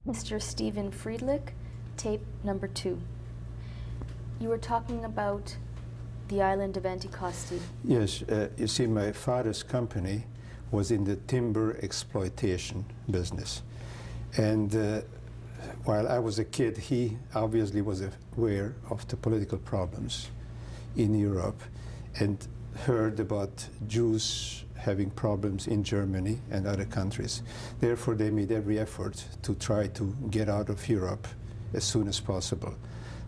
Mr. Stephen Friedlich, tape number 2. You were talking about the island of Anticosti. Yes, you see, my father's company was in the timber exploitation business. And while I was a kid, he obviously was aware of the political problems in Europe and heard about Jews having problems in Germany and other countries. Therefore, they made every effort to try to get out of Europe as soon as possible.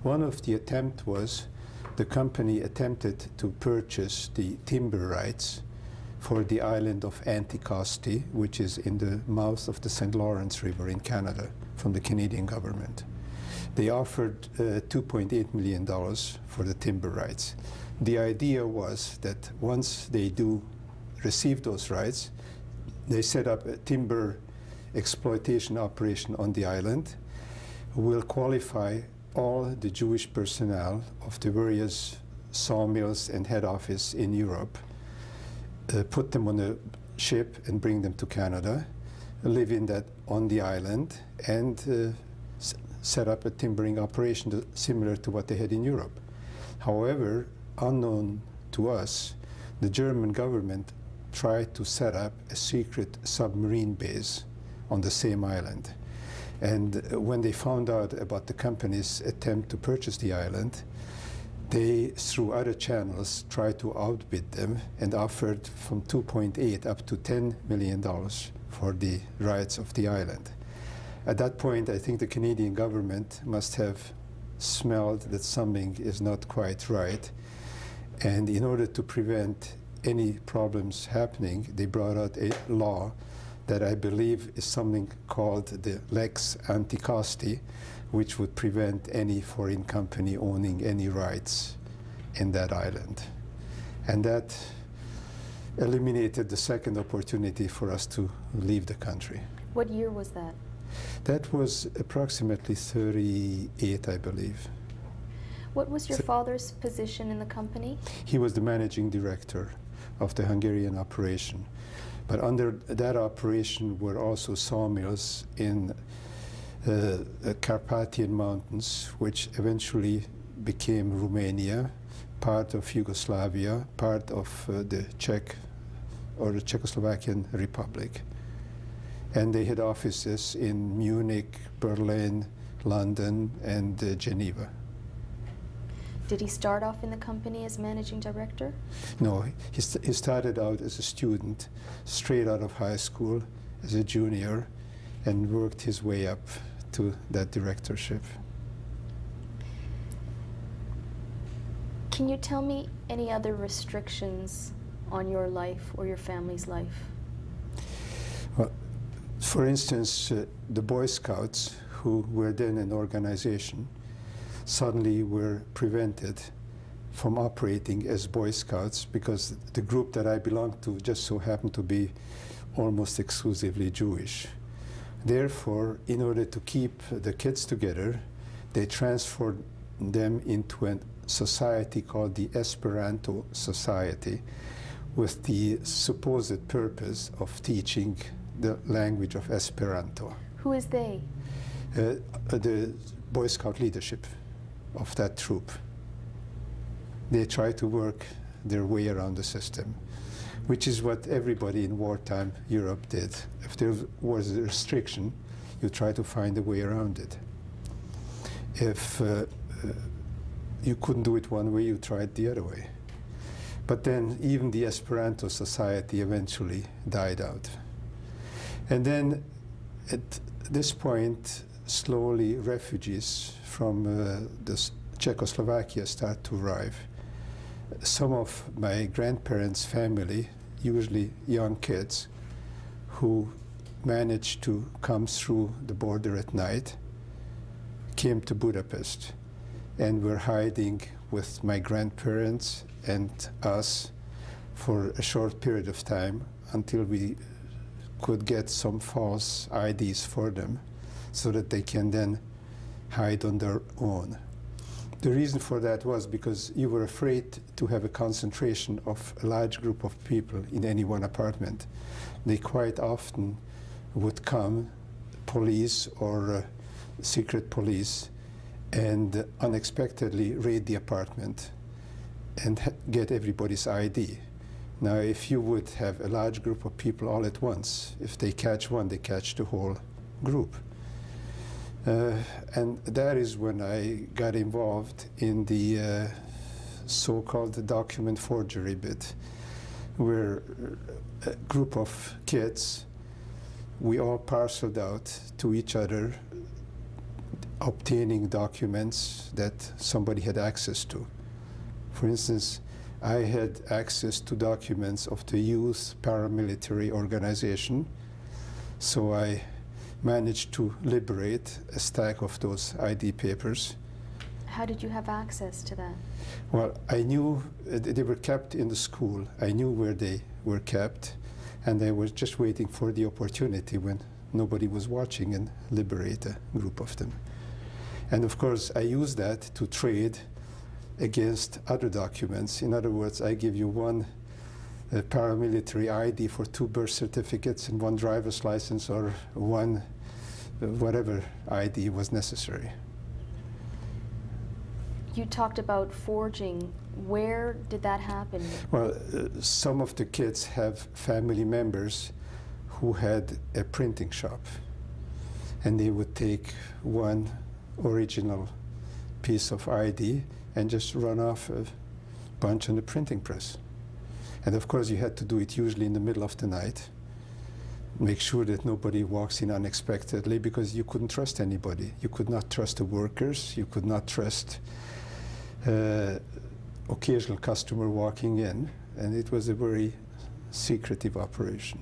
One of the attempts was the company attempted to purchase the timber rights for the island of Anticosti, which is in the mouth of the St. Lawrence River in Canada, from the Canadian government. They offered $2.8 million for the timber rights. The idea was that once they do receive those rights, they set up a timber exploitation operation on the island, will qualify all the Jewish personnel of the various sawmills and head office in Europe, put them on a ship and bring them to Canada, live in that on the island, and set up a timbering operation similar to what they had in Europe. However, unknown to us, the German government tried to set up a secret submarine base on the same island. And when they found out about the company's attempt to purchase the island, they, through other channels, tried to outbid them and offered from 2.8 up to $10 million for the rights of the island. At that point, I think the Canadian government must have smelled that something is not quite right. And in order to prevent any problems happening, they brought out a law that I believe is something called the Lex Anticosti, which would prevent any foreign company owning any rights in that island. And that eliminated the second opportunity for us to leave the country. What year was that? That was approximately 38, I believe. What was your father's position in the company? He was the managing director of the Hungarian operation. But under that operation were also sawmills in the Carpathian Mountains, which eventually became Romania, part of Yugoslavia, part of the Czech or the Czechoslovakian Republic. And they had offices in Munich, Berlin, London, and Geneva. Did he start off in the company as managing director? No, he started out as a student, straight out of high school, as a junior, and worked his way up to that directorship. Can you tell me any other restrictions on your life or your family's life? Well, for instance, the Boy Scouts, who were then an organization, suddenly were prevented from operating as Boy Scouts because the group that I belonged to just so happened to be almost exclusively Jewish. Therefore, in order to keep the kids together, they transferred them into a society called the Esperanto Society, with the supposed purpose of teaching the language of Esperanto. Who is they? The Boy Scout leadership of that troop. They try to work their way around the system, which is what everybody in wartime Europe did. If there was a restriction, you try to find a way around it. If you couldn't do it one way, you tried the other way. But then even the Esperanto Society eventually died out. And then at this point, slowly refugees from Czechoslovakia start to arrive. Some of my grandparents' family, usually young kids, who managed to come through the border at night, came to Budapest and were hiding with my grandparents and us for a short period of time until we could get some false IDs for them so that they can then hide on their own. The reason for that was because you were afraid to have a concentration of a large group of people in any one apartment. They quite often would come, police or secret police and unexpectedly raid the apartment and get everybody's ID. Now, if you would have a large group of people all at once, if they catch one, they catch the whole group. And that is when I got involved in the so-called document forgery bit, where a group of kids, we all parceled out to each other, obtaining documents that somebody had access to. For instance, I had access to documents of the youth paramilitary organization, so I managed to liberate a stack of those ID papers. How did you have access to that? Well, I knew they were kept in the school. I knew where they were kept, and I was just waiting for the opportunity when nobody was watching and liberate a group of them. And of course, I used that to trade against other documents. In other words, I give you one paramilitary ID for 2 birth certificates and 1 driver's license, or 1 whatever ID was necessary. You talked about forging. Where did that happen? Well, some of the kids have family members who had a printing shop, and they would take 1 original piece of ID and just run off a bunch on the printing press. And of course, you had to do it usually in the middle of the night. Make sure that nobody walks in unexpectedly, because you couldn't trust anybody. You could not trust the workers. You could not trust occasional customer walking in. And it was a very secretive operation.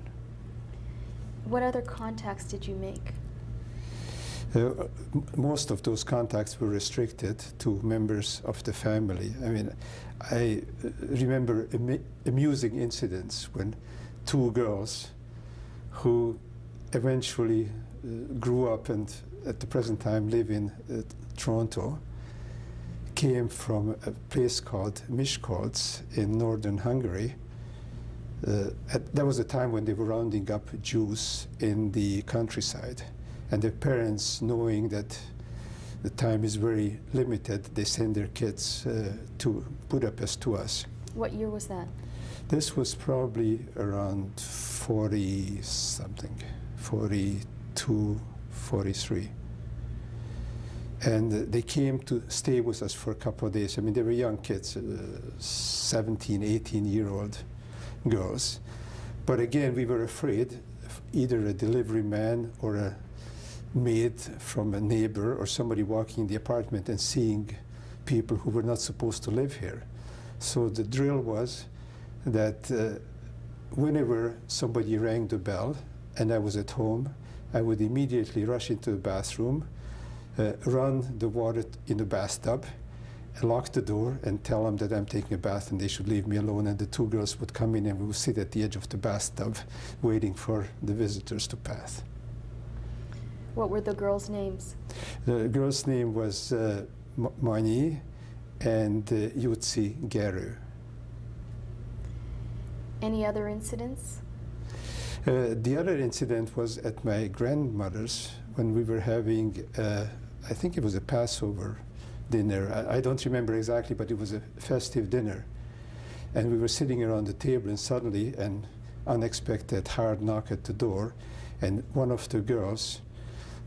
What other contacts did you make? Most of those contacts were restricted to members of the family. I mean, I remember amusing incidents when 2 girls who eventually grew up and at the present time live in Toronto came from a place called Miskolc in northern Hungary. There was a time when they were rounding up Jews in the countryside. And their parents, knowing that the time is very limited, they send their kids to Budapest to us. What year was that? This was probably around 40-something, 42, 43. And they came to stay with us for a couple of days. I mean, they were young kids, 17, 18-year-old girls. But again, we were afraid either a delivery man or a maid from a neighbor or somebody walking in the apartment and seeing people who were not supposed to live here. So the drill was that whenever somebody rang the bell and I was at home, I would immediately rush into the bathroom, run the water in the bathtub, lock the door and tell them that I'm taking a bath and they should leave me alone, and the 2 girls would come in and we would sit at the edge of the bathtub waiting for the visitors to pass. What were the girls' names? The girl's name was Mani and Jutsi Geru. Any other incidents? The other incident was at my grandmother's when we were having, I think it was a Passover dinner. I don't remember exactly, but it was a festive dinner. And we were sitting around the table, and suddenly an unexpected hard knock at the door, and one of the girls,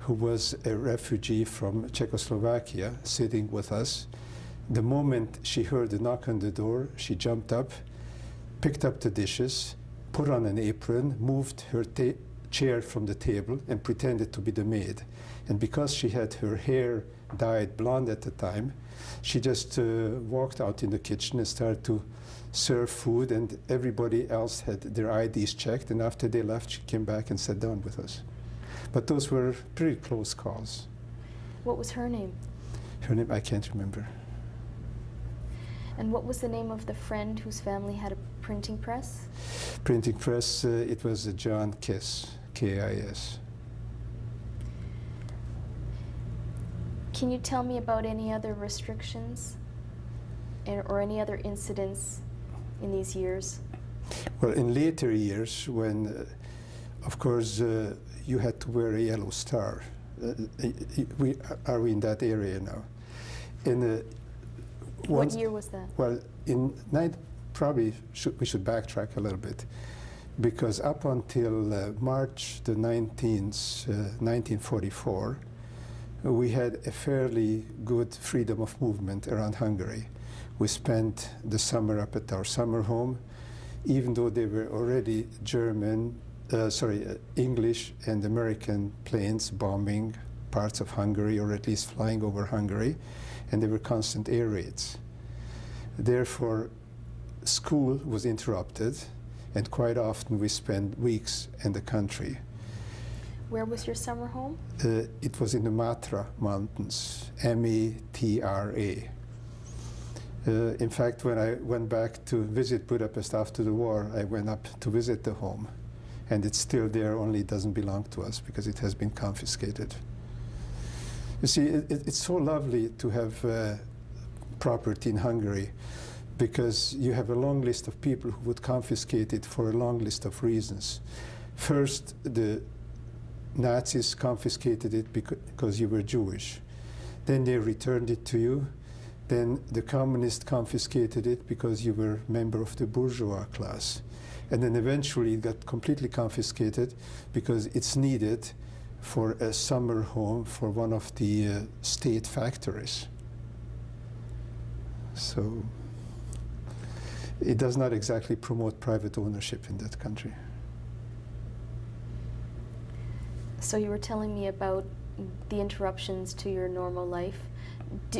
who was a refugee from Czechoslovakia, sitting with us. The moment she heard the knock on the door, she jumped up, picked up the dishes, put on an apron, moved her chair from the table, and pretended to be the maid. And because she had her hair dyed blonde at the time, she just walked out in the kitchen and started to serve food, and everybody else had their IDs checked, and after they left, she came back and sat down with us. But those were pretty close calls. What was her name? Her name, I can't remember. And what was the name of the friend whose family had a printing press? Printing press, it was John Kiss, K-I-S. Can you tell me about any other restrictions or any other incidents in these years? Well, in later years, when, of course, you had to wear a yellow star. Are we in that area now? What year was that? Well, we should backtrack a little bit, because up until March the 19th, 1944, we had a fairly good freedom of movement around Hungary. We spent the summer up at our summer home, even though there were already English and American planes bombing parts of Hungary, or at least flying over Hungary, and there were constant air raids. Therefore, school was interrupted, and quite often we spent weeks in the country. Where was your summer home? It was in the Matra Mountains, M-A-T-R-A. In fact, when I went back to visit Budapest after the war, I went up to visit the home. And it's still there, only it doesn't belong to us because it has been confiscated. You see, it's so lovely to have property in Hungary, because you have a long list of people who would confiscate it for a long list of reasons. First, the Nazis confiscated it because you were Jewish. Then they returned it to you. Then the communists confiscated it because you were a member of the bourgeois class. And then eventually it got completely confiscated because it's needed for a summer home for one of the state factories. So it does not exactly promote private ownership in that country. So you were telling me about the interruptions to your normal life.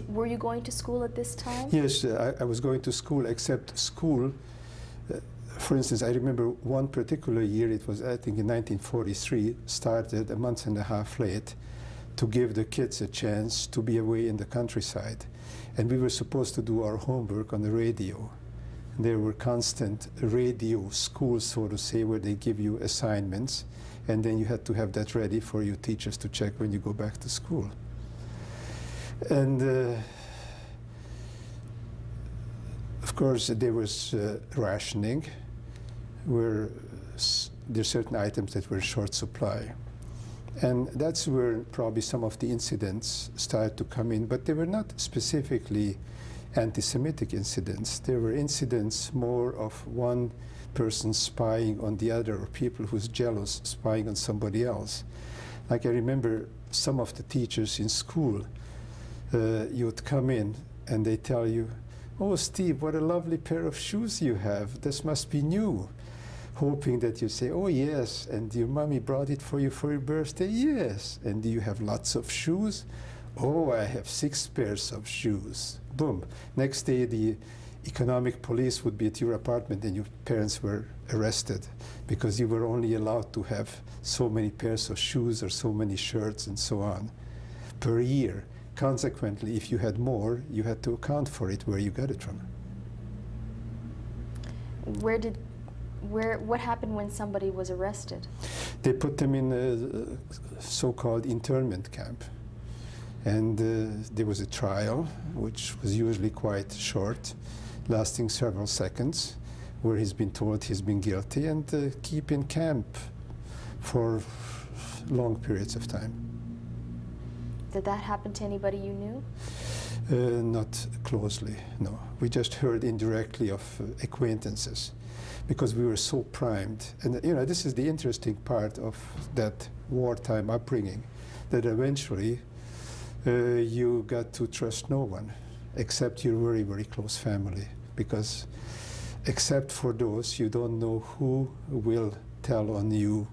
Were you going to school at this time? Yes, I was going to school, except school, for instance, I remember one particular year, it was I think in 1943, started a month and a half late to give the kids a chance to be away in the countryside. And we were supposed to do our homework on the radio. There were constant radio schools, so to say, where they give you assignments, and then you had to have that ready for your teachers to check when you go back to school. And of course, there was rationing, where there are certain items that were in short supply. And that's where probably some of the incidents started to come in, but they were not specifically anti-Semitic incidents. There were incidents more of one person spying on the other, or people who's jealous spying on somebody else. Like I remember some of the teachers in school, you would come in and they tell you, "Oh, Steve, what a lovely pair of shoes you have. This must be new." Hoping that you say, "Oh, yes, and your mommy brought it for you for your birthday?" "Yes." "And do you have lots of shoes?" "Oh, I have 6 pairs of shoes." Boom. Next day, the economic police would be at your apartment and your parents were arrested because you were only allowed to have so many pairs of shoes or so many shirts and so on per year. Consequently, if you had more, you had to account for it, where you got it from. What happened when somebody was arrested? They put them in a so-called internment camp. And there was a trial, which was usually quite short, lasting several seconds, where he's been told he's been guilty, and keep in camp for long periods of time. Did that happen to anybody you knew? Not closely, no. We just heard indirectly of acquaintances, because we were so primed. And this is the interesting part of that wartime upbringing, that eventually you got to trust no one except your very, very close family, because except for those, you don't know who will tell on you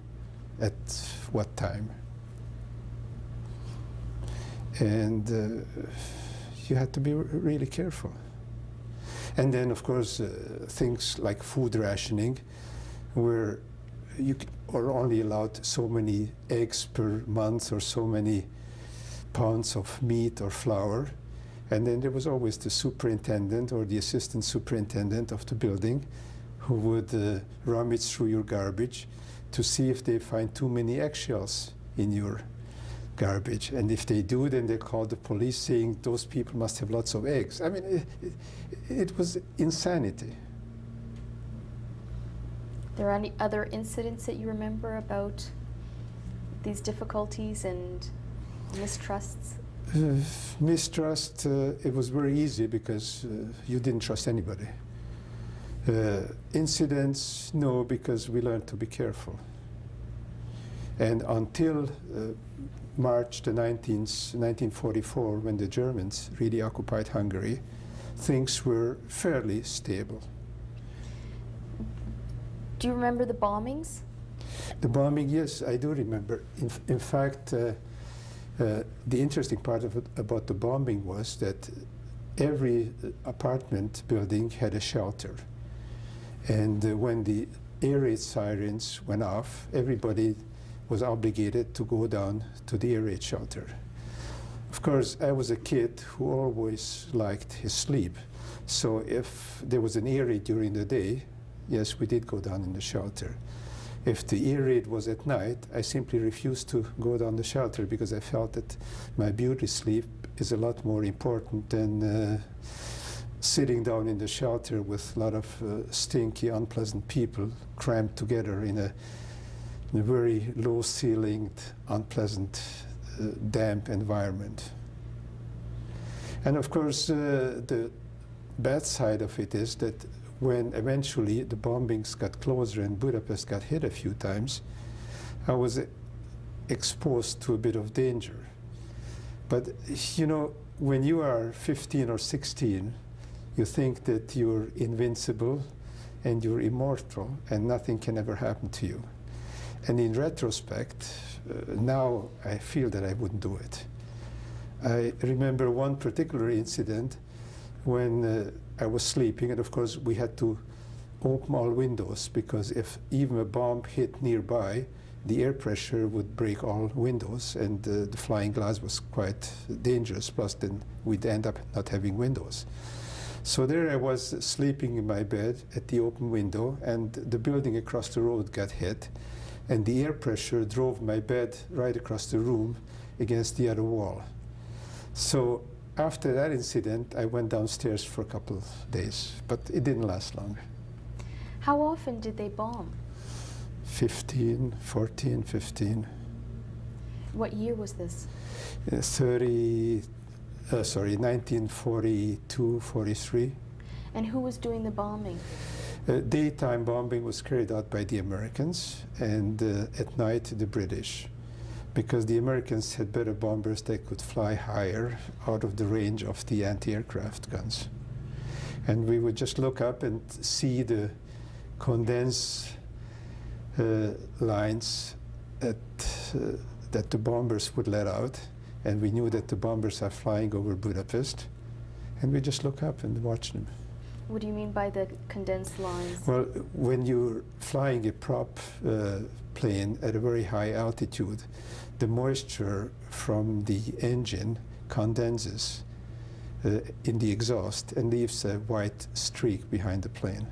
at what time. And you had to be really careful. And then, of course, things like food rationing, where you are only allowed so many eggs per month or so many pounds of meat or flour. And then there was always the superintendent or the assistant superintendent of the building who would rummage through your garbage to see if they find too many eggshells in your garbage. And if they do, then they call the police saying those people must have lots of eggs. I mean, it was insanity. There any other incidents that you remember about these difficulties and mistrusts? Mistrust, it was very easy because you didn't trust anybody. Incidents, no, because we learned to be careful. And until March the 19th, 1944, when the Germans really occupied Hungary, things were fairly stable. Do you remember the bombings? The bombing, yes, I do remember. In fact, the interesting part of it, about the bombing was that every apartment building had a shelter. And when the air raid sirens went off, everybody was obligated to go down to the air raid shelter. Of course, I was a kid who always liked his sleep. So if there was an air raid during the day, yes, we did go down in the shelter. If the air raid was at night, I simply refused to go down the shelter because I felt that my beauty sleep is a lot more important than sitting down in the shelter with a lot of stinky, unpleasant people crammed together in a very low-ceilinged, unpleasant, damp environment. And of course, the bad side of it is that when eventually the bombings got closer and Budapest got hit a few times, I was exposed to a bit of danger. But you know, when you are 15 or 16, you think that you're invincible and you're immortal and nothing can ever happen to you. And in retrospect, now I feel that I wouldn't do it. I remember one particular incident when I was sleeping, and of course we had to open all windows because if even a bomb hit nearby, the air pressure would break all windows, and the flying glass was quite dangerous, plus then we'd end up not having windows. So there I was sleeping in my bed at the open window, and the building across the road got hit, and the air pressure drove my bed right across the room against the other wall. So after that incident, I went downstairs for a couple of days, but it didn't last long. How often did they bomb? 15, 14, 15. What year was this? 1942, 43. And who was doing the bombing? Daytime bombing was carried out by the Americans, and at night the British, because the Americans had better bombers that could fly higher out of the range of the anti-aircraft guns. And we would just look up and see the condense lines that the bombers would let out, and we knew that the bombers are flying over Budapest, and we just look up and watch them. What do you mean by the condensed lines? Well, when you're flying a prop plane at a very high altitude, the moisture from the engine condenses in the exhaust and leaves a white streak behind the plane.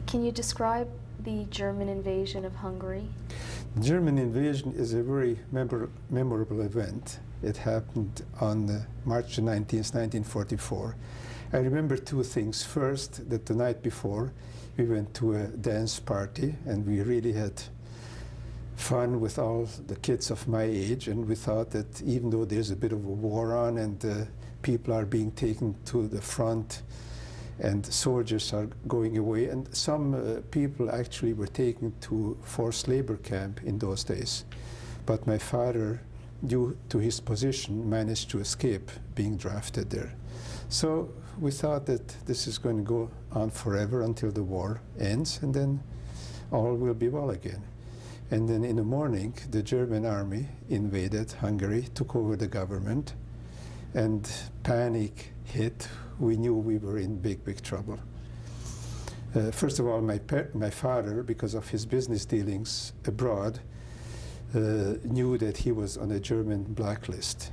Can you describe the German invasion of Hungary? The German invasion is a very memorable event. It happened on March 19th, 1944. I remember two things. First, that the night before, we went to a dance party, and we really had fun with all the kids of my age, and we thought that even though there's a bit of a war on and people are being taken to the front and soldiers are going away, and some people actually were taken to forced labor camp in those days. But my father, due to his position, managed to escape being drafted there. So we thought that this is going to go on forever until the war ends, and then all will be well again. And then in the morning, the German army invaded Hungary, took over the government, and panic hit. We knew we were in big, big trouble. First of all, my father, because of his business dealings abroad, knew that he was on a German blacklist.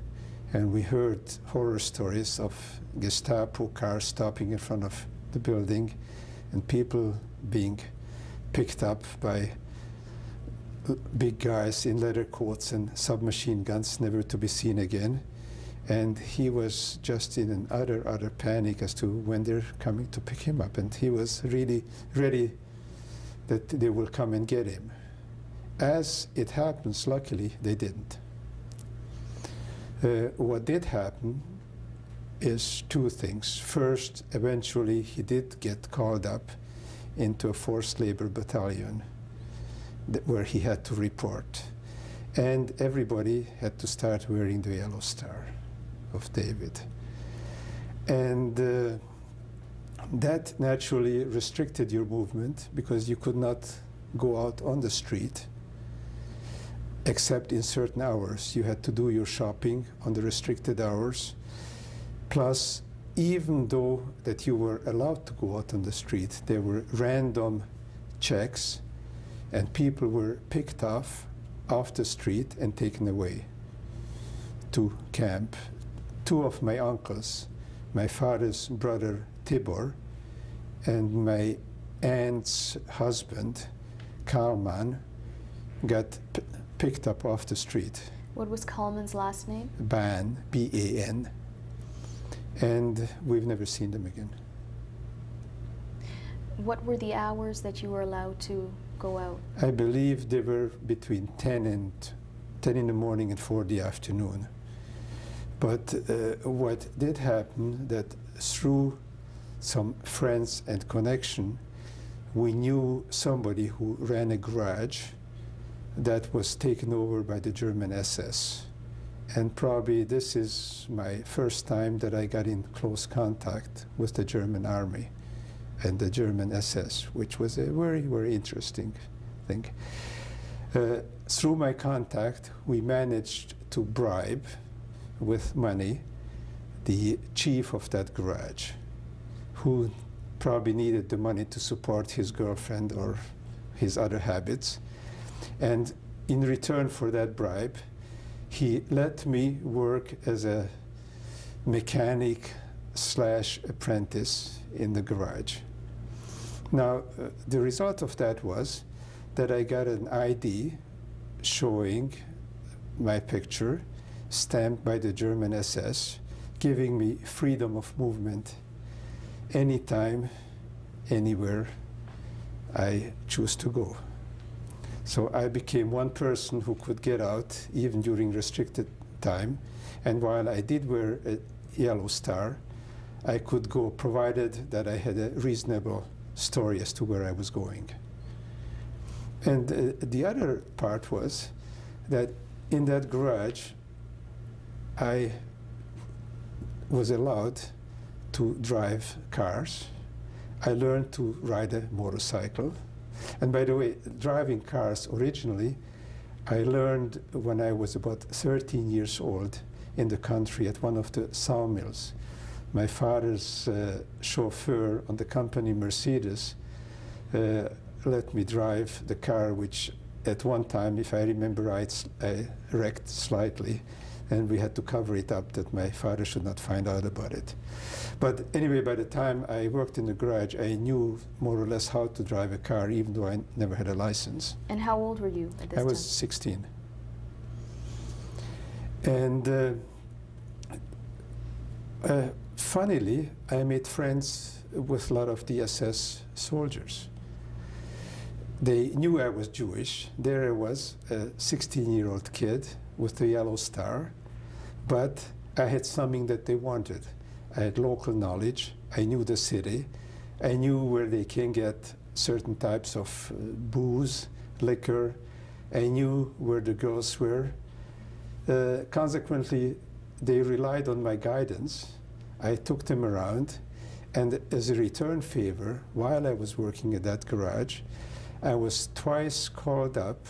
And we heard horror stories of Gestapo cars stopping in front of the building and people being picked up by big guys in leather coats and submachine guns, never to be seen again. And he was just in an utter panic as to when they're coming to pick him up. And he was really ready that they will come and get him. As it happens, luckily, they didn't. What did happen is two things. First, eventually, he did get called up into a forced labor battalion where he had to report. And everybody had to start wearing the yellow star of David. And that naturally restricted your movement because you could not go out on the street except in certain hours. You had to do your shopping on the restricted hours. Plus, even though that you were allowed to go out on the street, there were random checks and people were picked off the street and taken away to camp. Two of my uncles, my father's brother Tibor and my aunt's husband, Kalman, got picked up off the street. What was Kalman's last name? Ban, B-A-N. And we've never seen them again. What were the hours that you were allowed to go out? I believe they were between 10 in the morning and 4 in the afternoon. But what did happen that through some friends and connection, we knew somebody who ran a garage that was taken over by the German SS. And probably this is my first time that I got in close contact with the German army and the German SS, which was a very, very interesting thing. Through my contact, we managed to bribe with money the chief of that garage, who probably needed the money to support his girlfriend or his other habits. And in return for that bribe, he let me work as a mechanic / apprentice in the garage. Now, the result of that was that I got an ID showing my picture, stamped by the German SS, giving me freedom of movement anytime, anywhere I choose to go. So I became one person who could get out even during restricted time. And while I did wear a yellow star, I could go provided that I had a reasonable story as to where I was going. And the other part was that in that garage, I was allowed to drive cars. I learned to ride a motorcycle. And by the way, driving cars originally, I learned when I was about 13 years old in the country at one of the sawmills. My father's chauffeur on the company Mercedes let me drive the car, which at one time, if I remember right, I wrecked slightly, and we had to cover it up that my father should not find out about it. But anyway, by the time I worked in the garage, I knew more or less how to drive a car, even though I never had a license. And how old were you at this time? I was 16. And funnily, I made friends with a lot of the SS soldiers. They knew I was Jewish. There I was, a 16-year-old kid with a yellow star, but I had something that they wanted. I had local knowledge. I knew the city. I knew where they can get certain types of booze, liquor. I knew where the girls were. Consequently, they relied on my guidance. I took them around, and as a return favor, while I was working at that garage, I was twice called up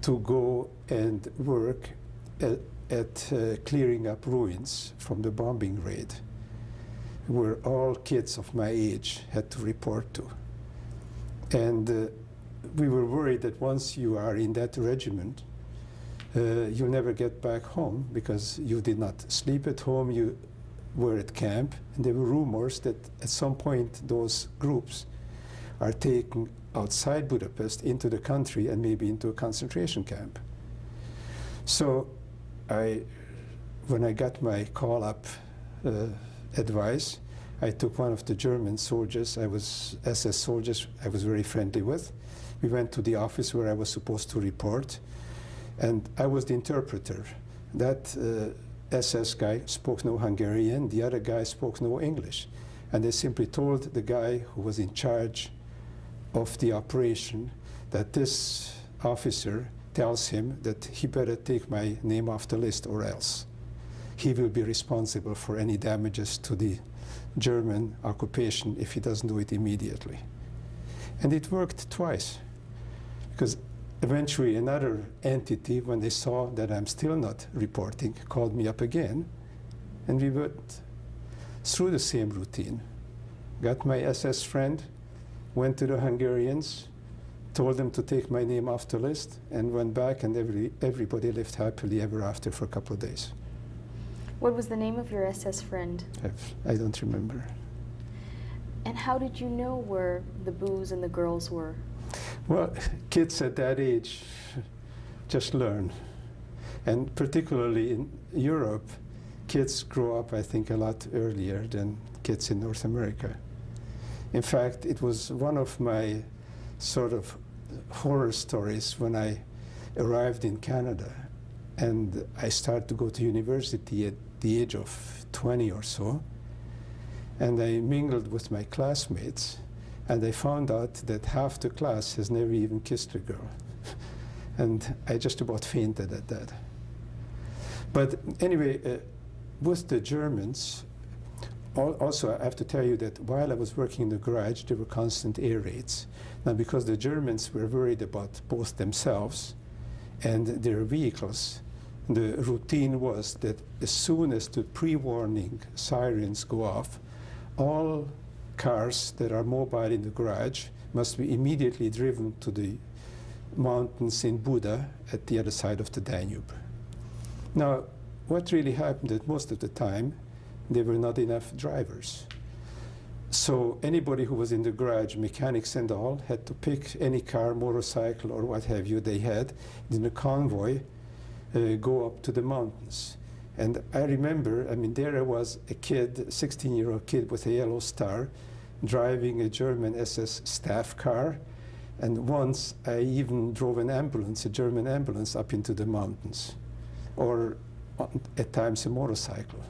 to go and work at clearing up ruins from the bombing raid, where all kids of my age had to report to. And we were worried that once you are in that regiment, you'll never get back home because you did not sleep at home, you were at camp, and there were rumors that at some point those groups are taken outside Budapest into the country and maybe into a concentration camp. So when I got my call-up advice, I took one of the German soldiers, SS soldiers I was very friendly with. We went to the office where I was supposed to report, and I was the interpreter. That SS guy spoke no Hungarian, the other guy spoke no English. And they simply told the guy who was in charge of the operation that this officer tells him that he better take my name off the list or else he will be responsible for any damages to the German occupation if he doesn't do it immediately. And it worked twice, because eventually another entity, when they saw that I'm still not reporting, called me up again, and we went through the same routine. Got my SS friend, went to the Hungarians, told them to take my name off the list, and went back, and everybody lived happily ever after for a couple of days. What was the name of your SS friend? I don't remember. And how did you know where the booze and the girls were? Well, kids at that age just learn. And particularly in Europe, kids grow up, I think, a lot earlier than kids in North America. In fact, it was one of my sort of horror stories when I arrived in Canada and I started to go to university at the age of 20 or so. And I mingled with my classmates, and I found out that half the class has never even kissed a girl. And I just about fainted at that. But anyway, with the Germans, also I have to tell you that while I was working in the garage, there were constant air raids. Now, because the Germans were worried about both themselves and their vehicles, the routine was that as soon as the pre-warning sirens go off, all cars that are mobile in the garage must be immediately driven to the mountains in Buda at the other side of the Danube. Now, what really happened that most of the time, there were not enough drivers. So anybody who was in the garage, mechanics and all, had to pick any car, motorcycle, or what have you they had in a convoy, go up to the mountains. And I remember, I mean, there I was a kid, a 16-year-old kid with a yellow star, driving a German SS staff car. And once I even drove an ambulance, a German ambulance, up into the mountains. Or at times a motorcycle,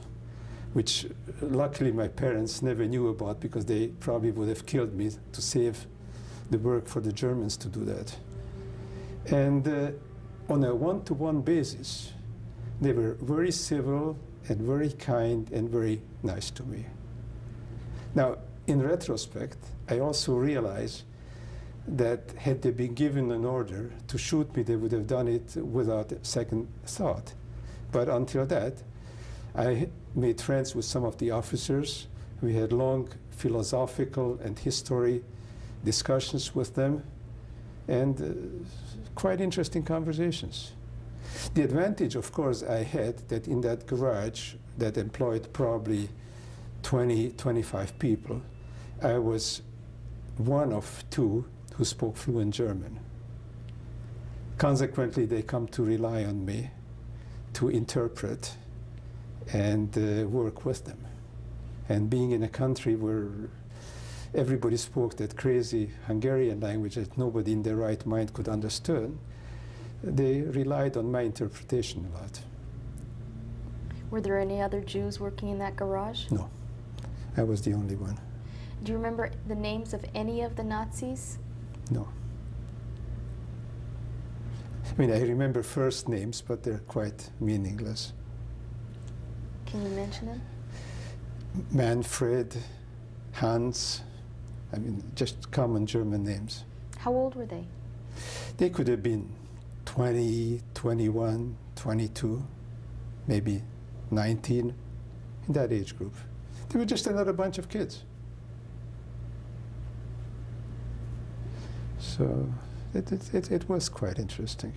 which luckily my parents never knew about because they probably would have killed me to save the work for the Germans to do that. And on a one-to-one basis, they were very civil and very kind and very nice to me. Now, in retrospect, I also realize that had they been given an order to shoot me, they would have done it without a second thought. But until that, I made friends with some of the officers. We had long philosophical and history discussions with them, and quite interesting conversations. The advantage, of course, I had that in that garage that employed probably 20, 25 people, I was one of two who spoke fluent German. Consequently, they come to rely on me to interpret and work with them. And being in a country where everybody spoke that crazy Hungarian language that nobody in their right mind could understand, they relied on my interpretation a lot. Were there any other Jews working in that garage? No, I was the only one. Do you remember the names of any of the Nazis? No. I mean, I remember first names, but they're quite meaningless. Can you mention them? Manfred, Hans, I mean, just common German names. How old were they? They could have been 20, 21, 22, maybe 19, in that age group. They were just another bunch of kids. So it was quite interesting.